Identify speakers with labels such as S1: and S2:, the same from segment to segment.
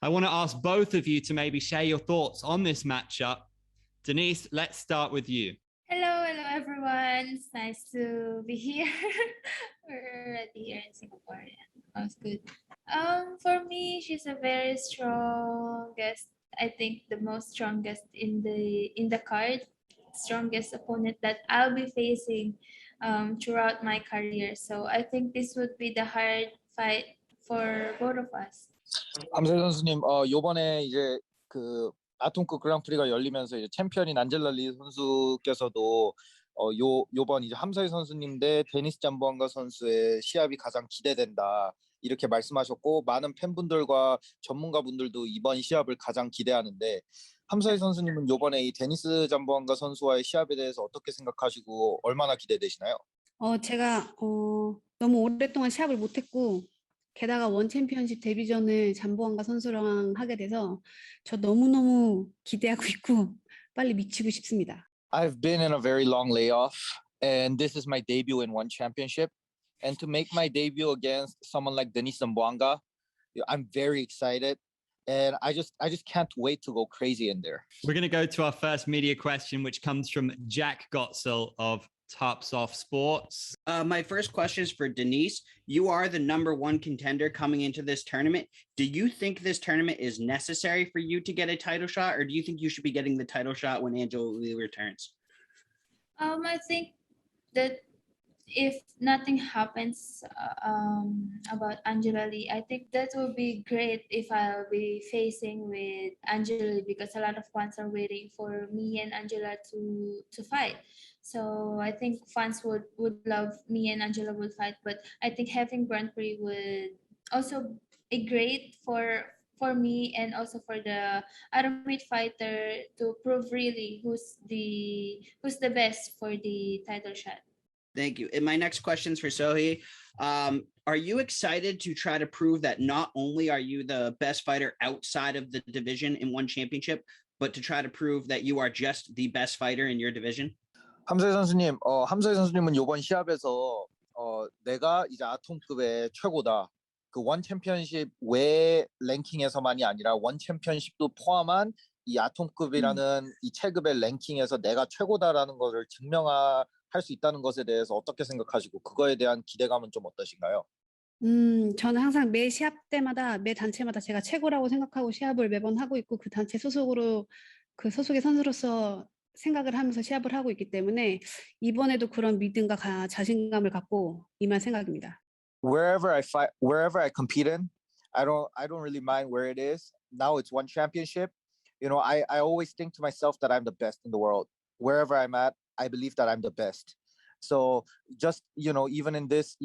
S1: I want to ask both of you to maybe share your thoughts on this matchup. Denice, let's start with you.
S2: Hello everyone. It's nice to be here. We're already here in Singapore. Yeah, that was good. For me, she's a very strongest. I think the most strongest in the card, strongest opponent that I'll be facing throughout my career. So I think this would be the hard fight for both of us.
S3: 함세 선수님, 요번에 이제 그 아톰급 그랑프리가 열리면서 이제 챔피언인 안젤라리 선수께서도 요번 이제 함서희 선수님 대 데니스 잠보안가 선수의 시합이 가장 기대된다 이렇게 말씀하셨고 많은 팬분들과 전문가분들도 이번 시합을 가장 기대하는데 함서희 선수님은 요번에 이 데니스 잠보안가 선수와의 시합에 대해서 어떻게 생각하시고 얼마나 기대되시나요?
S4: 제가 너무 오랫동안 시합을 못했고 게다가 원 챔피언십 데뷔전을 잠보안가 선수랑 하게 돼서 저 너무너무 기대하고 있고 빨리 미치고 싶습니다.
S3: I've been in a very long layoff and this is my debut in one championship and to make my debut against someone like Denice Zamboanga, I'm very excited and I just can't wait to go crazy in there.
S1: We're going to go to our first media question, which comes from Jack Gotzel of Tops Off Sports.
S5: My first question is for Denice. You are the #1 contender coming into this tournament. Do you think this tournament is necessary for you to get a title shot, or do you think you should be getting the title shot when Angela Lee returns?
S2: I think that if nothing happens about Angela Lee, I think that would be great if I'll be facing with Angela Lee because a lot of fans are waiting for me and Angela to fight. So I think fans would love me and Angela would fight, but I think having Grand Prix would also be great for me and also for the atomweight fighter to prove really who's the best for the title shot.
S5: Thank you. And my next question is for Seo Hee. Are you excited to try to prove that not only are you the best fighter outside of the division in one championship, but to try to prove that you are just the best fighter in your division?
S3: 함서희 선수님, 함서희 선수님은 이번 시합에서 내가 이제 아톰급의 최고다. 그 원 챔피언십 외 랭킹에서만이 아니라 원 챔피언십도 포함한 이 아톰급이라는 이 체급의 랭킹에서 내가 최고다라는 것을 증명할 수 있다는 것에 대해서 어떻게 생각하시고 그거에 대한 기대감은 좀 어떠신가요?
S4: 저는 항상 매 시합 때마다 매 단체마다 제가 최고라고 생각하고 시합을 매번 하고 있고 그 단체 소속으로 그 소속의 선수로서 생각을 하면서 시합을 하고 있기 때문에 이번에도 그런 믿음과 자신감을 갖고 임할 생각입니다.
S3: Wherever I fight, wherever I compete in, I don't really mind where it is. Now it's one championship. You know, I always think to myself that I'm the best in the world. Wherever I'm at, I believe that I'm the best. So just, you know, even in this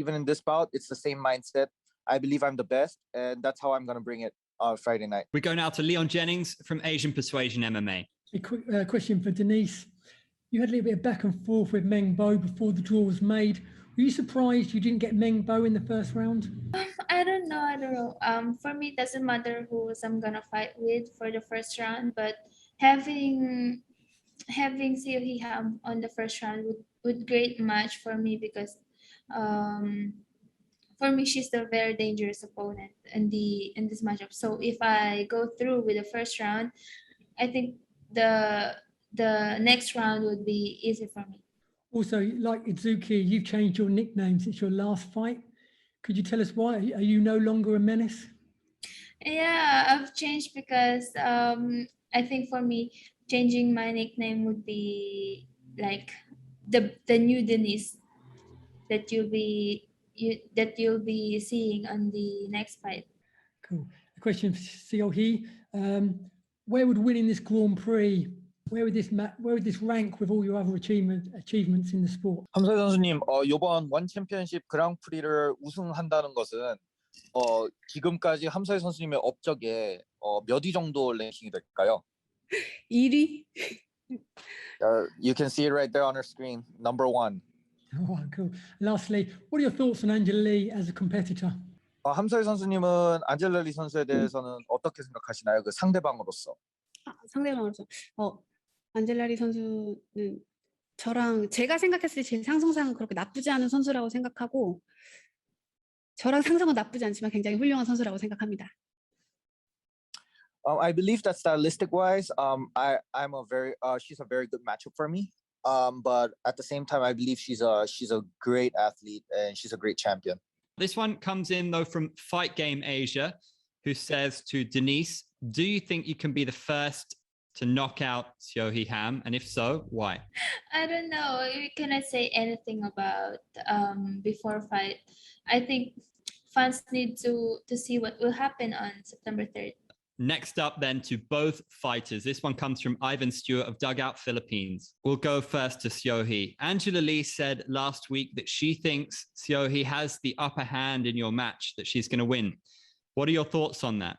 S3: bout, it's the same mindset. I believe I'm the best, and that's how I'm going to bring it Friday night.
S1: We go now to Leon Jennings from Asian Persuasion MMA.
S6: A quick question for Denice. You had a little bit of back and forth with Meng Bo before the draw was made. Were you surprised you didn't get Meng Bo in the first round?
S2: I don't know. For me, it doesn't matter who I'm gonna fight with for the first round, but having Seo Hee on the first round would great match for me because for me she's a very dangerous opponent in this matchup. So if I go through with the first round, I think the next round would be easy for me.
S6: Also, like Itsuki, you've changed your nickname since your last fight. Could you tell us why? Are you no longer a menace?
S2: Yeah, I've changed because I think for me changing my nickname would be like the new Denice that you'll be seeing on the next fight.
S6: Cool. A question for Seo Hee. Where would winning this Grand Prix, where would this rank with all your other achievements in the sport?
S3: 함서희 선수님, 이번 원 챔피언십 그랑프리를 우승한다는 것은 지금까지 함서희 선수님의 업적에 몇 위 정도 랭킹이 될까요?
S4: 1위?
S3: You can see it right there on our screen. #1.
S6: Oh, cool. Lastly, what are your thoughts on Angela Lee as a competitor?
S3: 함서희 선수님은 안젤라 리 선수에 대해서는 어떻게 생각하시나요? 그 상대방으로서.
S4: 상대방으로서. 안젤라 리 선수는 제가 생각했을 때 제 상성상은 그렇게 나쁘지 않은 선수라고 생각하고 저랑 상성은 나쁘지 않지만 굉장히 훌륭한 선수라고 생각합니다.
S3: I believe that stylistic wise, she's a very good matchup for me. But at the same time, I believe she's a great athlete and she's a great champion.
S1: This one comes in though from Fight Game Asia, who says to Denice, do you think you can be the first to knock out Seo Hee Ham? And if so, why?
S2: I don't know. We cannot say anything about before fight. I think fans need to see what will happen on September 3rd.
S1: Next up then to both fighters. This one comes from Ivan Stewart of Dugout Philippines. We'll go first to Seo Hee. Angela Lee said last week that she thinks Seo Hee has the upper hand in your match, that she's going to win. What are your thoughts on that?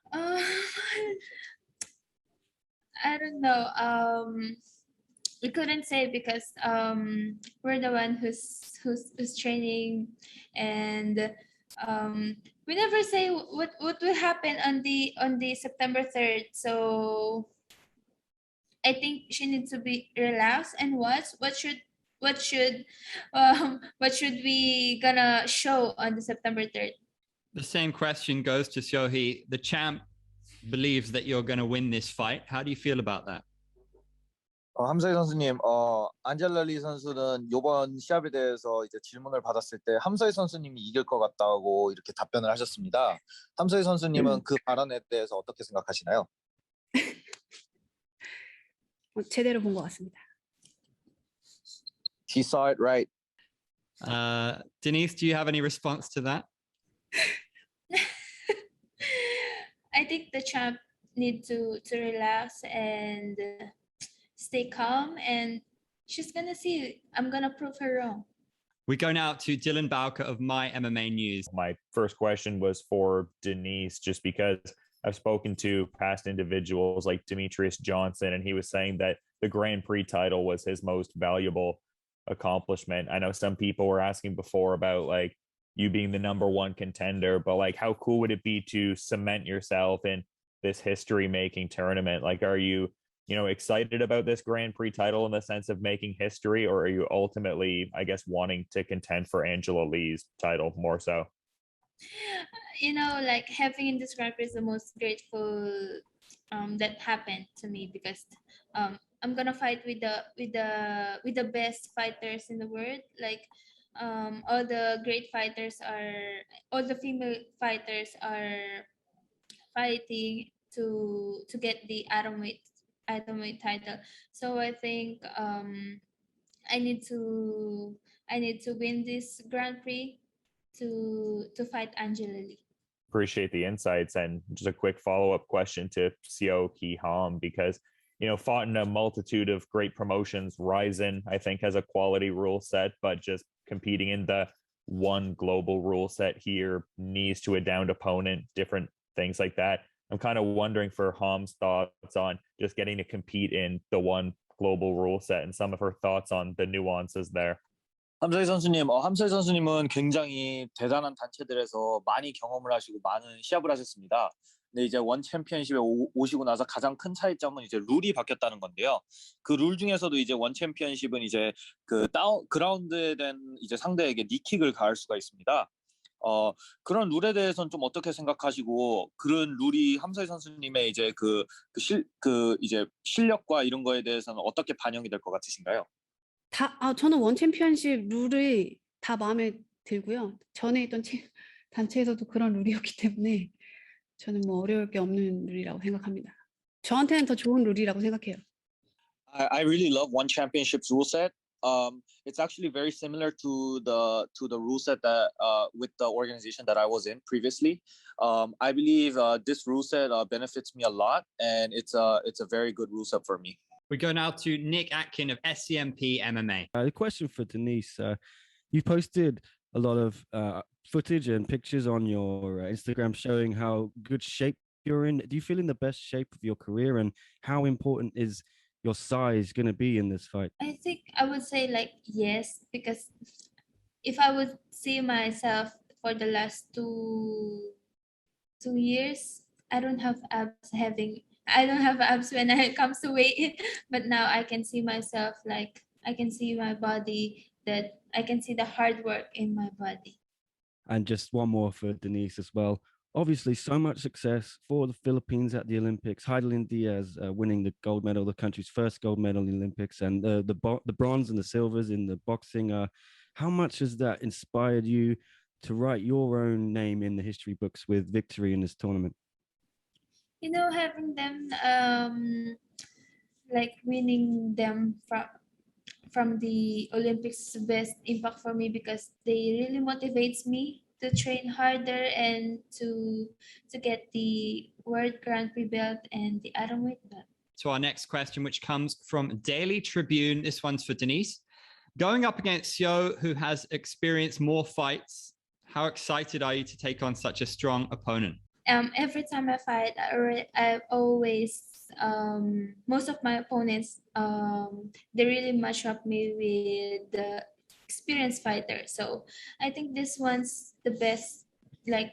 S2: I don't know. We couldn't say because we're the one who's training, and we never say what will happen on the September 3rd. So I think she needs to be relaxed and watch what should we gonna show on the September 3rd.
S1: The same question goes to Seo Hee. The champ believes that you're going to win this fight. How do you feel about that?
S3: 함사희 선수님, 안젤라 리 선수는 이번 시합에 대해서 이제 질문을 받았을 때 함사희 선수님이 이길 것 같다고 이렇게 답변을 하셨습니다. 함사희 선수님은 그 발언에 대해서 어떻게 생각하시나요?
S4: 제대로 본 것 같습니다.
S3: She saw it right.
S1: Denice, do you have any response to that?
S2: I think the champ needs to relax and stay calm, and she's gonna see. I'm gonna prove her wrong.
S1: We go now to Dylan Bowker of My MMA News.
S7: My first question was for Denice, just because I've spoken to past individuals like Demetrius Johnson, and he was saying that the Grand Prix title was his most valuable accomplishment. I know some people were asking before about like you being the #1 contender, but like how cool would it be to cement yourself in this history making tournament? Like, are you excited about this Grand Prix title in the sense of making history, or are you ultimately, I guess, wanting to contend for Angela Lee's title more so?
S2: Like having in this Grand Prix is the most grateful that happened to me, because I'm gonna fight with the best fighters in the world. Like all the female fighters are fighting to get the atomweight title. So I think I need to win this Grand Prix to fight Angela Lee.
S7: Appreciate the insights. And just a quick follow-up question to Seo Hee Ham, because fought in a multitude of great promotions. Ryzen, I think, has a quality rule set, but just competing in the one global rule set here, knees to a downed opponent, different things like that. I'm kind of wondering for Ham's thoughts on just getting to compete in the one global rule set and some of her thoughts on the nuances there.
S3: 함사희 선수님, 함사희 선수님은 굉장히 대단한 단체들에서 많이 경험을 하시고 많은 시합을 하셨습니다. 근데 이제 원 챔피언십에 오시고 나서 가장 큰 차이점은 이제 룰이 바뀌었다는 건데요. 그 룰 중에서도 이제 원 챔피언십은 이제 그 그라운드에 된 이제 상대에게 니킥을 가할 수가 있습니다. 그런 룰에 대해서는 좀 어떻게 생각하시고, 그런 룰이 함사희 선수님의 이제 이제 실력과 이런 거에 대해서는 어떻게 반영이 될 것 같으신가요?
S4: 저는 원 챔피언십 룰이 다 마음에 들고요. 전에 있던 단체에서도 그런 룰이었기 때문에 저는 뭐 어려울 게 없는 룰이라고 생각합니다. 저한테는 더 좋은 룰이라고 생각해요.
S3: I really love one championship's rule set. It's actually very similar to the rule set that with the organization that I was in previously. I believe this rule set benefits me a lot, and it's a very good rule set for me.
S1: We go now to Nick Atkin of SCMP MMA.
S8: The question for Denice, you posted a lot of footage and pictures on your Instagram showing how good shape you're in. Do you feel in the best shape of your career, and how important is your size going to be in this fight?
S2: I think I would say like yes, because if I would see myself for the last two years, I don't have abs when it comes to weight, but now I can see myself, like I can see my body, that I can see the hard work in my body.
S8: And just one more for Denice as well. obviously so much success for the Philippines at the Olympics. Heidelin Diaz winning the gold medal, the country's first gold medal in the Olympics, and the bronze and the silvers in the boxing. How much has that inspired you to write your own name in the history books with victory in this tournament?
S2: You know, having them like winning them from the Olympics is the best impact for me because they really motivates me to train harder and to get the World Grand Prix belt and the atomweight belt.
S1: To our next question, which comes from Daily Tribune. This one's for Denice. Going up against Seo, who has experienced more fights, how excited are you to take on such a strong opponent?
S2: Every time I fight, I always most of my opponents they really match up me with the experienced fighter. So I think this one's the best, like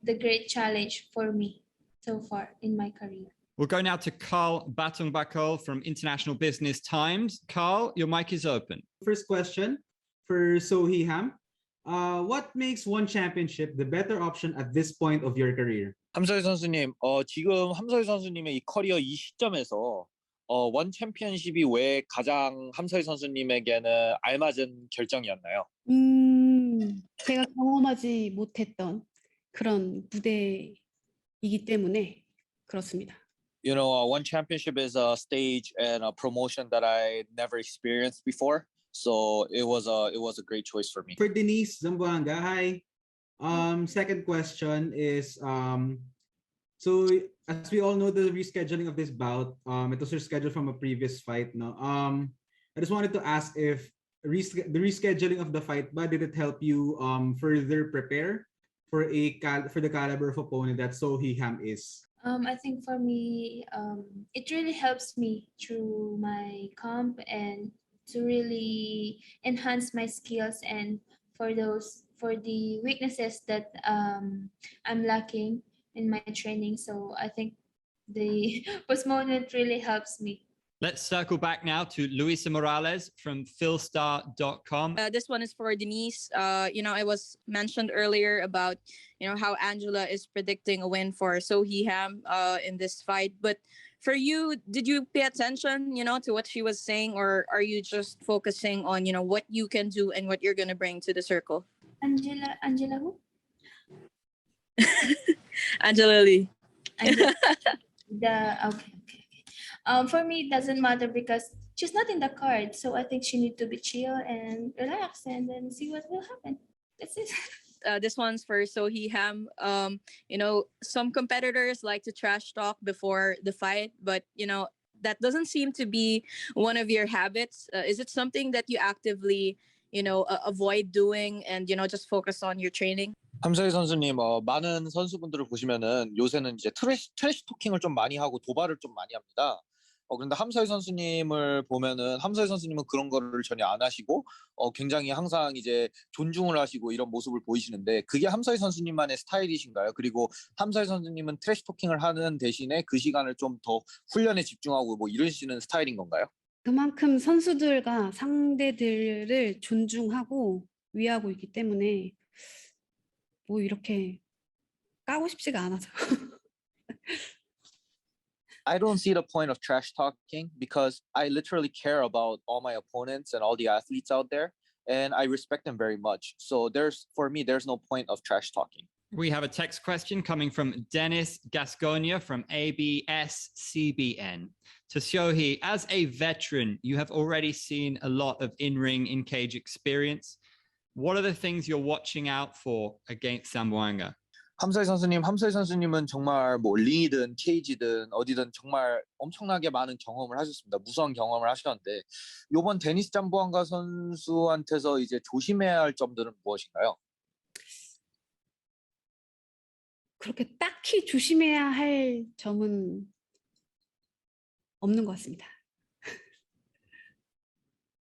S2: the great challenge for me so far in my career.
S1: We'll go now to Carl Batungbakol from International Business Times. Carl, your mic is open.
S9: First question for Seo Hee. What makes one championship the better option at this point of your career?
S3: 함서희 선수님, 지금 함서희 선수님의 이 커리어 이 시점에서 원 챔피언십이 왜 가장 함서희 선수님에게는 알맞은 결정이었나요?
S4: 제가 경험하지 못했던 그런 무대이기 때문에 그렇습니다.
S3: You know, one championship is a stage and a promotion that I never experienced before. So it was a great choice for me.
S9: For Denice Zamboanga, hi. Second question is so as we all know, the rescheduling of this bout, it was rescheduled from a previous fight. No, I just wanted to ask if the rescheduling of the fight, but did it help you further prepare for the caliber of opponent that Seo Hee is?
S2: I think for me, it really helps me through my comp and to really enhance my skills and for the weaknesses that I'm lacking in my training. So I think the postponement really helps me.
S1: Let's circle back now to Luisa Morales from Philstar.com.
S10: This one is for Denice. It was mentioned earlier about, how Angela is predicting a win for Seo Hee in this fight. But for you, did you pay attention, to what she was saying, or are you just focusing on, what you can do and what you're going to bring to the circle?
S2: Angela who?
S10: Angela Lee.
S2: Okay. For me, it doesn't matter because she's not in the card. So I think she needs to be chill and relax and then see what will happen. That's it.
S10: This one's for Seo Hee. Some competitors like to trash talk before the fight, but, that doesn't seem to be one of your habits. Is it something that you actively, avoid doing and, just focus on your training?
S3: 함서희 선수님, 많은 선수분들을 보시면은 요새는 이제 트래시 토킹을 좀 많이 하고 도발을 좀 많이 합니다. 그런데 함서희 선수님을 보면은 함서희 선수님은 그런 거를 전혀 안 하시고 굉장히 항상 이제 존중을 하시고 이런 모습을 보이시는데 그게 함서희 선수님만의 스타일이신가요? 그리고 함서희 선수님은 트래시 토킹을 하는 대신에 그 시간을 좀 더 훈련에 집중하고 뭐 이러시는 스타일인 건가요?
S4: 그만큼 선수들과 상대들을 존중하고 위하고 있기 때문에 뭐 이렇게 까고 싶지가 않아서.
S3: I don't see the point of trash talking because I literally care about all my opponents and all the athletes out there, and I respect them very much. So for me, there's no point of trash talking.
S1: We have a text question coming from Dennis Gasconia from ABS-CBN. To Seo Hee, as a veteran, you have already seen a lot of in-ring, in-cage experience. What are the things you're watching out for against Zamboanga?
S3: 함서희 선수님은 정말 뭐 링이든 케이지든 어디든 정말 엄청나게 많은 경험을 하셨습니다. 무수한 경험을 하셨는데 이번 데니스 잠보안가 선수한테서 이제 조심해야 할 점들은 무엇인가요?
S4: 그렇게 딱히 조심해야 할 점은 없는 것 같습니다.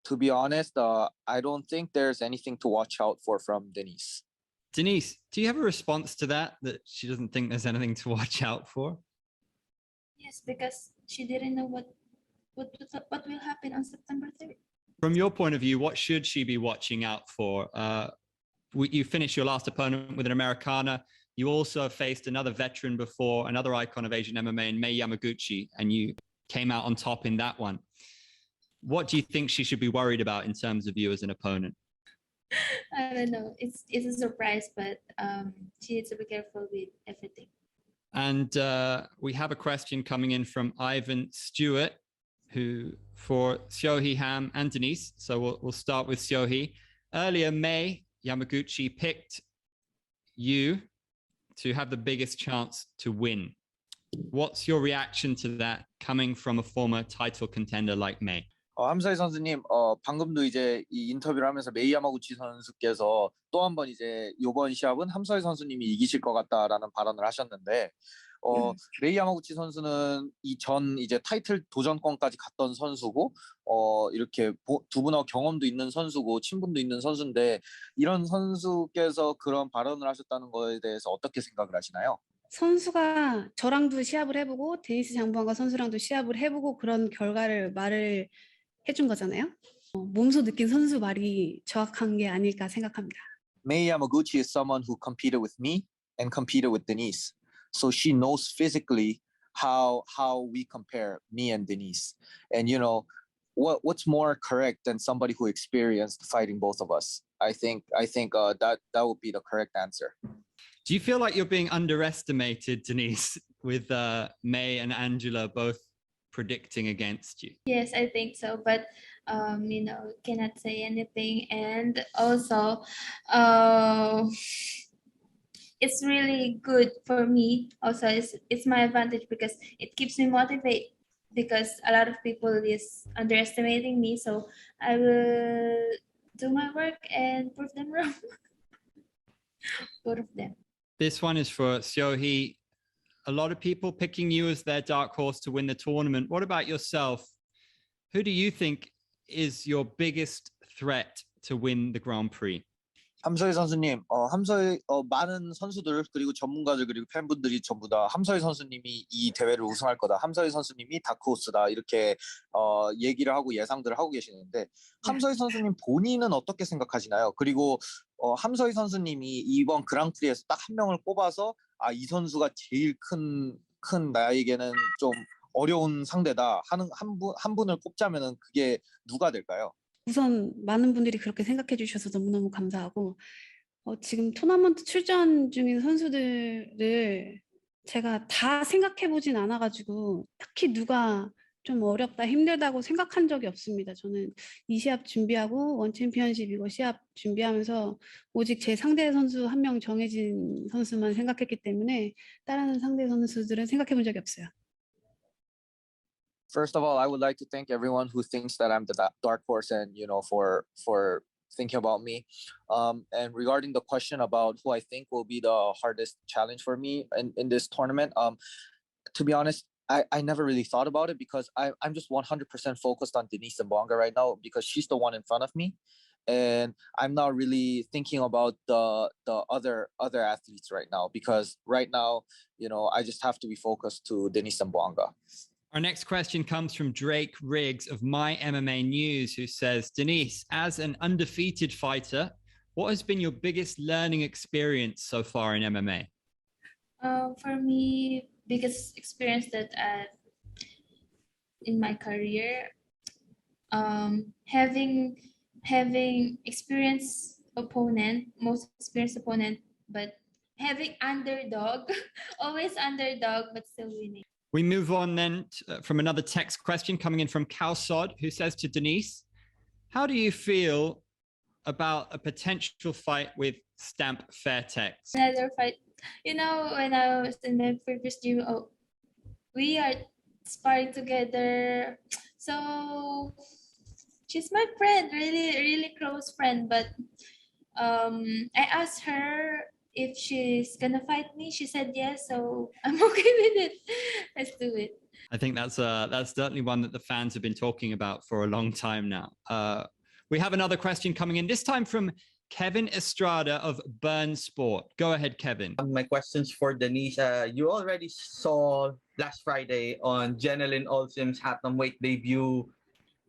S3: To be honest, I don't think there's anything to watch out for from Denice.
S1: Denice, do you have a response to that she doesn't think there's anything to watch out for?
S2: Yes, because she didn't know what will happen on September 3rd.
S1: From your point of view, what should she be watching out for? You finished your last opponent with an Americana. you also faced another veteran before, another icon of Asian MMA, in Mei Yamaguchi, and you came out on top in that one. What do you think she should be worried about in terms of you as an opponent?
S2: I don't know. It's a surprise, but she needs to be careful with everything.
S1: And we have a question coming in from Ivan Stewart, who for Seo Hee Ham and Denice. So we'll start with Seo Hee. Earlier, Mei Yamaguchi picked you to have the biggest chance to win. What's your reaction to that coming from a former title contender like Mei?
S3: 함사이 선수님, 방금도 이제 이 인터뷰를 하면서 메이 야마구치 선수께서 또 한 번 이제 이번 시합은 함사이 선수님이 이기실 것 같다라는 발언을 하셨는데, 메이 야마구치 선수는 이전 이제 타이틀 도전권까지 갔던 선수고, 이렇게 두 분하고 경험도 있는 선수고 친분도 있는 선수인데, 이런 선수께서 그런 발언을 하셨다는 거에 대해서 어떻게 생각을 하시나요?
S4: 선수가 저랑도 시합을 해보고 데니스 장부왕과 선수랑도 시합을 해보고 그런 결과를 말을 해준 거잖아요. 몸소 느낀 선수 말이 정확한 게 아닐까 생각합니다.
S3: Mei Yamaguchi is someone who competed with me and competed with Denice. So she knows physically how we compare, me and Denice. And you know, what's more correct than somebody who experienced fighting both of us? I think that would be the correct answer.
S1: Do you feel like you're being underestimated, Denice, with Mei and Angela both predicting against you?
S2: Yes, I think so, but you know, cannot say anything. And also, it's really good for me. Also, it's my advantage because it keeps me motivated, because a lot of people is underestimating me. So I will do my work and prove them wrong. Both of them.
S1: This one is for Seo Hee. A lot of people picking you as their dark horse to win the tournament. What about yourself? Who do you think is your biggest threat to win the Grand Prix?
S3: 함서희 선수님, 함서희 많은 선수들 그리고 전문가들 그리고 팬분들이 전부 다 함서희 선수님이 이 대회를 우승할 거다. 함서희 선수님이 다크호스다. 이렇게 얘기를 하고 예상들을 하고 계시는데 함서희 선수님 본인은 어떻게 생각하시나요? 그리고 함서희 선수님이 이번 그랑프리에서 딱 한 명을 뽑아서 이 선수가 제일 큰 나에게는 좀 어려운 상대다 하는 한 분을 꼽자면은 그게 누가 될까요?
S4: 우선 많은 분들이 그렇게 생각해 주셔서 너무너무 감사하고 지금 토너먼트 출전 중인 선수들을 제가 다 생각해 보진 않아가지고 딱히 누가 좀 어렵다 힘들다고 생각한 적이 없습니다. 저는 이 시합 준비하고 원 챔피언십 이거 시합 준비하면서 오직 제 상대 선수 한 명 정해진 선수만 생각했기 때문에 다른 상대 선수들은 생각해 본 적이 없어요.
S3: First of all, I would like to thank everyone who thinks that I'm the dark horse and, you know, for thinking about me. And regarding the question about who I think will be the hardest challenge for me in this tournament, to be honest, I never really thought about it because I'm just 100% focused on Denice Zamboanga right now because she's the one in front of me. And I'm not really thinking about the other athletes right now because right now, you know, I just have to be focused to Denice Zamboanga.
S1: Our next question comes from Drake Riggs of My MMA News, who says, Denice, as an undefeated fighter, what has been your biggest learning experience so far in MMA?
S2: For me, biggest experience that in my career, having experienced opponent, most experienced opponent, but having underdog, always underdog, but still winning.
S1: We move on then from another text question coming in from Kalsod, who says to Denice, how do you feel about a potential fight with Stamp Fairtex?
S2: Another fight, you know, when I was in my previous gym, we are sparring together. So she's my friend, really close friend. But I asked her if she's gonna fight me. She said yes, so I'm okay with it. Let's do it.
S1: I think that's certainly one that the fans have been talking about for a long time now. We have another question coming in, this time from Kevin Estrada of Burn Sport. Go ahead, Kevin.
S11: My question's for Denice. You already saw last Friday on Jenelyn Olsim's Atomweight debut,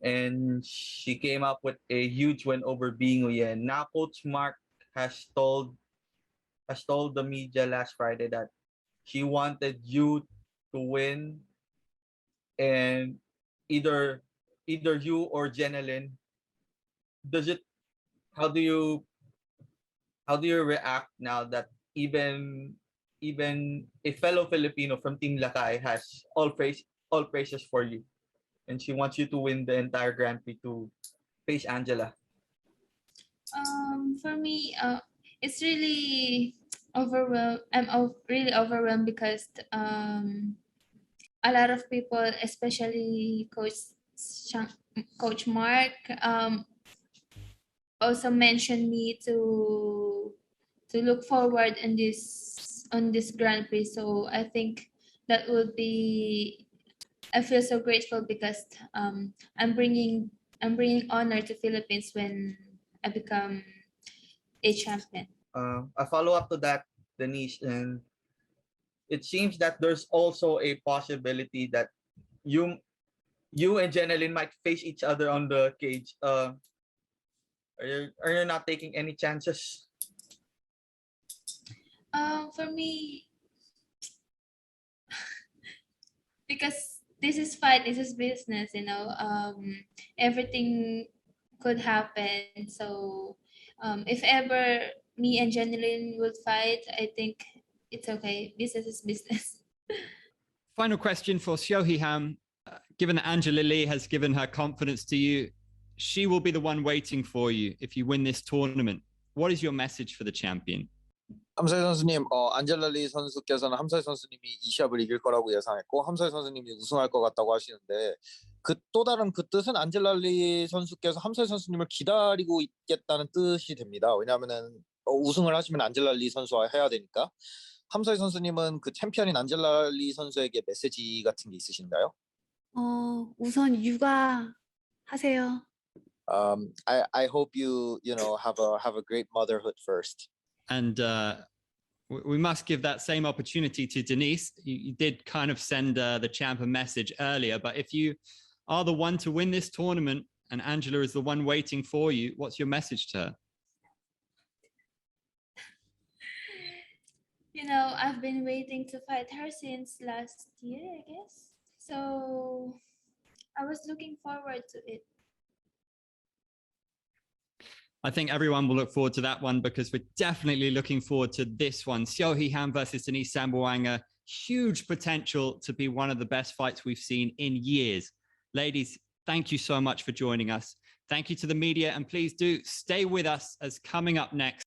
S11: and she came up with a huge win over Bingoyen. Now Coach Mark has has told the media last Friday that she wanted you to win, and either you or Jenelyn. Does it? How do you react now that even a fellow Filipino from Team Lakay has all praises for you, and she wants you to win the entire Grand Prix to face Angela?
S2: For me, it's really overwhelmed. Really overwhelmed because a lot of people, especially Coach Mark, also mentioned me to look forward in this Grand Prix. So I think that would be. I feel so grateful because I'm bringing honor to Philippines when I become a champion.
S11: A follow up to that, Denice, and it seems that there's also a possibility that you and Jenelyn might face each other on the cage. Are you not taking any chances?
S2: For me, because this is fight, this is business, everything could happen. So if ever me and Jenelyn would fight, I think it's okay. Business is business.
S1: Final question for Seo Hee. Given that Angela Lee has given her confidence to you, she will be the one waiting for you if you win this tournament. What is your message for the champion?
S3: 함사위 선수님, 안젤라 리 선수께서는 함사위 선수님이 이 시합을 이길 거라고 예상했고 함사위 선수님이 우승할 것 같다고 하시는데 또 다른 그 뜻은 안젤라 리 선수께서 함사위 선수님을 기다리고 있겠다는 뜻이 됩니다. 왜냐하면은 우승을 하시면 안젤라 리 선수와 해야 되니까. 함사위 선수님은 그 챔피언인 안젤라 리 선수에게 메시지 같은 게 있으신가요?
S4: 우선 육아하세요.
S3: I hope you have a great motherhood first.
S1: And we must give that same opportunity to Denice. You did kind of send the champ a message earlier, but if you are the one to win this tournament and Angela is the one waiting for you, what's your message to her?
S2: I've been waiting to fight her since last year, I guess. So I was looking forward to it.
S1: I think everyone will look forward to that one because we're definitely looking forward to this one. Seo Hee versus Denice Zamboanga. Huge potential to be one of the best fights we've seen in years. Ladies, thank you so much for joining us. Thank you to the media, and please do stay with us as coming up next.